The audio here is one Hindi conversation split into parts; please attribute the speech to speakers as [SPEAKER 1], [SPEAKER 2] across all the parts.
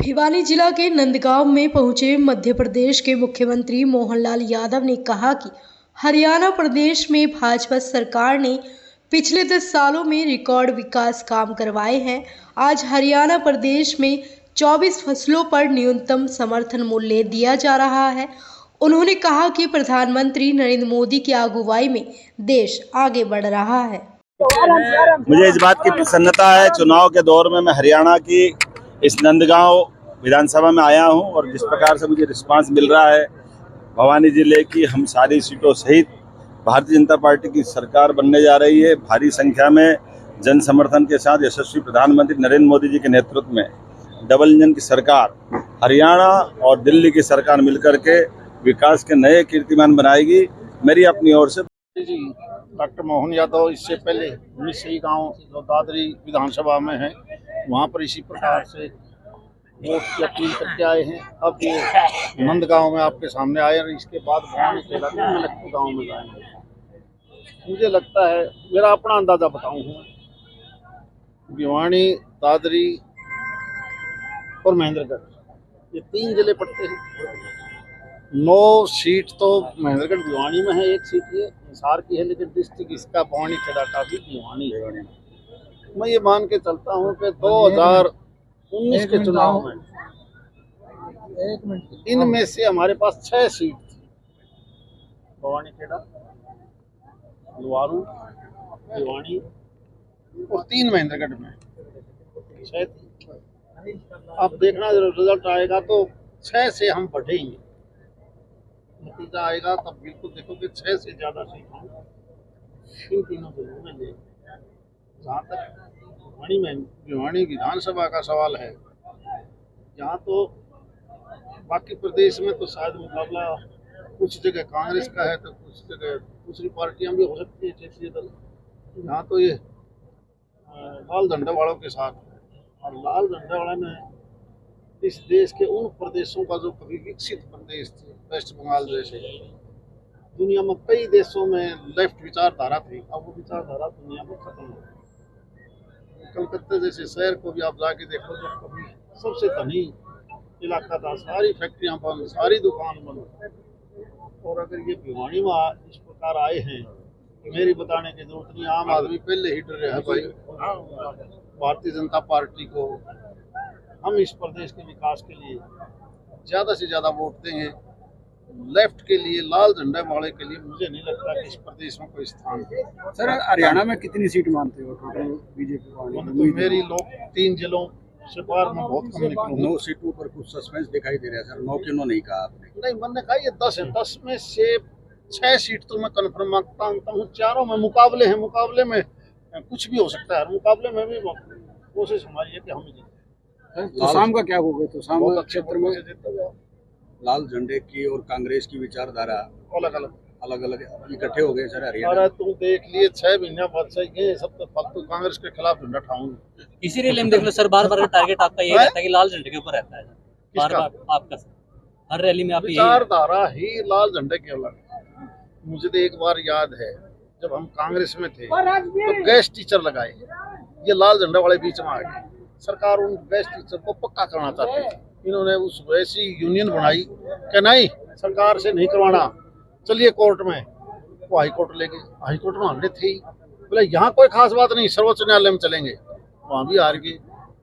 [SPEAKER 1] भिवानी जिला के नंदगांव में पहुंचे मध्य प्रदेश के मुख्यमंत्री मोहनलाल यादव ने कहा कि हरियाणा प्रदेश में भाजपा सरकार ने पिछले 10 सालों में रिकॉर्ड विकास काम करवाए हैं। आज हरियाणा प्रदेश में 24 फसलों पर न्यूनतम समर्थन मूल्य दिया जा रहा है। उन्होंने कहा कि प्रधानमंत्री नरेंद्र मोदी की अगुवाई में देश आगे बढ़ रहा है।
[SPEAKER 2] मुझे इस बात की प्रसन्नता है, चुनाव के दौर में मैं हरियाणा की इस नंदगांव विधानसभा में आया हूं और जिस प्रकार से मुझे रिस्पांस मिल रहा है, भवानी जिले की हम सारी सीटों सहित भारतीय जनता पार्टी की सरकार बनने जा रही है। भारी संख्या में जन समर्थन के साथ यशस्वी प्रधानमंत्री नरेंद्र मोदी जी के नेतृत्व में डबल इंजन की सरकार हरियाणा और दिल्ली की सरकार मिलकर के विकास के नए कीर्तिमान बनाएगी। मेरी अपनी ओर से
[SPEAKER 3] जी डॉक्टर मोहन यादव इससे पहले मिसई गांव जो दादरी विधानसभा में है, वहां पर इसी प्रकार से वोट की अपील करके आए हैं। अब ये नंदगांव में आपके सामने आए और इसके बाद गांव में जाएंगे। मुझे लगता है, मेरा अपना अंदाजा बताऊं, भिवानी, दादरी और महेंद्रगढ़ ये 3 जिले पड़ते हैं। 9 सीट तो महेंद्रगढ़ भिवानी में है, 1 सीट ये हिसार की है, लेकिन डिस्ट्रिक्ट इसका भवानी खेड़ा का भी भिवानी है। मैं ये मान के चलता हूँ कि 2019 के चुनाव में इनमें से हमारे पास 6 सीट थी, भवानी खेड़ा, लुवारू, भिवानी और 3 महेंद्रगढ़ में 6 थी। अब देखना जब रिजल्ट आएगा तो 6 से हम बढ़ेंगे, नतीजा आएगा तब बिल्कुल देखोगे 6 से ज्यादा सीट हम इन तीनों जिलों में लेंगे। जहाँ तक भिवानी विधानसभा का सवाल है, यहाँ तो बाकी प्रदेश में तो शायद मुकाबला कुछ जगह कांग्रेस का है तो कुछ जगह दूसरी पार्टियां भी हो सकती है, क्षेत्रीय दल। यहाँ तो ये लाल झंडे वालों के साथ है, और लाल झंडे वाले में इस देश के उन प्रदेशों का जो कभी विकसित प्रदेश थे, वेस्ट बंगाल जैसे, दुनिया में कई देशों में लेफ्ट विचारधारा थी, अब वो विचारधारा दुनिया में खत्म हो गई। कलकत्ते जैसे शहर को भी आप जाके देखो, जो कभी सबसे धनी इलाका था, सारी फैक्ट्रियां बंद, सारी दुकान बंद। और अगर ये भिवानी में इस प्रकार आए हैं, मेरी बताने की जरूरत नहीं, आम आदमी पहले ही डर रहा है भाई भारतीय जनता पार्टी को। हम इस प्रदेश के विकास के लिए ज़्यादा से ज़्यादा वोट देंगे, लेफ्ट के लिए, लाल झंडे वाले के लिए मुझे नहीं लगता कि इस प्रदेश में कोई स्थान है।
[SPEAKER 4] सर, हरियाणा में कितनी सीट मानते हो टोटल बीजेपी को?
[SPEAKER 3] तो मेरी लोग 3 जिलों से बाहर में बहुत कम निकलूँ।
[SPEAKER 4] 9 सीटों पर कुछ सस्पेंस दिखाई दे रहा है सर। 9 क्यों नहीं कहा आपने?
[SPEAKER 3] नहीं, मैंने कहा ये 10 है, 10 में से 6 सीट तो मैं कन्फर्म मांगता हूँ। 4 में मुकाबले हैं, मुकाबले में कुछ भी हो सकता है, मुकाबले में भी कोशिश हमारी है कि हम जीतें।
[SPEAKER 4] तो शाम का क्या होगा? तो शाम क्षेत्र में
[SPEAKER 3] जीतेगा।
[SPEAKER 4] लाल झंडे की और कांग्रेस की विचारधारा अलग अलग इकट्ठे हो गए सर हरियाणा।
[SPEAKER 3] अरे तुम देख लिए 6 महीने बाद से ये सब तो फालतू कांग्रेस के खिलाफ झंडा उठाऊंगे।
[SPEAKER 5] इसी रैली में देख लो सर, बार-बार टारगेट आपका यही रहता है कि लाल झंडे के ऊपर रहता है बार-बार आपका। हर रैली में आप
[SPEAKER 3] विचारधारा ही लाल झंडे के अलग। मुझे तो एक बार याद है, जब हम कांग्रेस में थे तो गेस्ट टीचर लगाए, ये लाल झंडे वाले बीच में आ गए। सरकार उन गेस्ट टीचर को पक्का करना चाहती थी, इन्होंने उस वैसी यूनियन बनाई कि नहीं, सरकार से नहीं करवाना, चलिए कोर्ट में। वो हाई कोर्ट ले गए, हाई कोर्ट में हमने थे, बोले यहाँ कोई खास बात नहीं, सर्वोच्च न्यायालय में चलेंगे, वहाँ भी हार गए।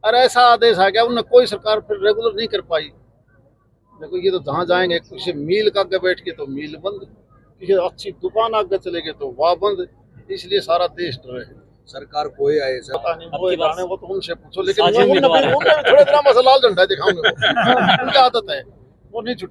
[SPEAKER 3] अरे ऐसा आदेश आ गया, उन्हें कोई सरकार फिर रेगुलर नहीं कर पाई। देखो ये तो जहाँ जाएंगे, किसी मील का आगे बैठ के तो मील बंद, किसी अच्छी दुकान आगे चले गए तो वह बंद, इसलिए सारा देश डरे।
[SPEAKER 4] सरकार कोई आए सर,
[SPEAKER 3] पता नहीं वो जाने, वो तो उनसे पूछो, लेकिन थोड़े दिनों में लाल झंडा दिखाऊंगे, उनकी आदत है, वो नहीं छूटे।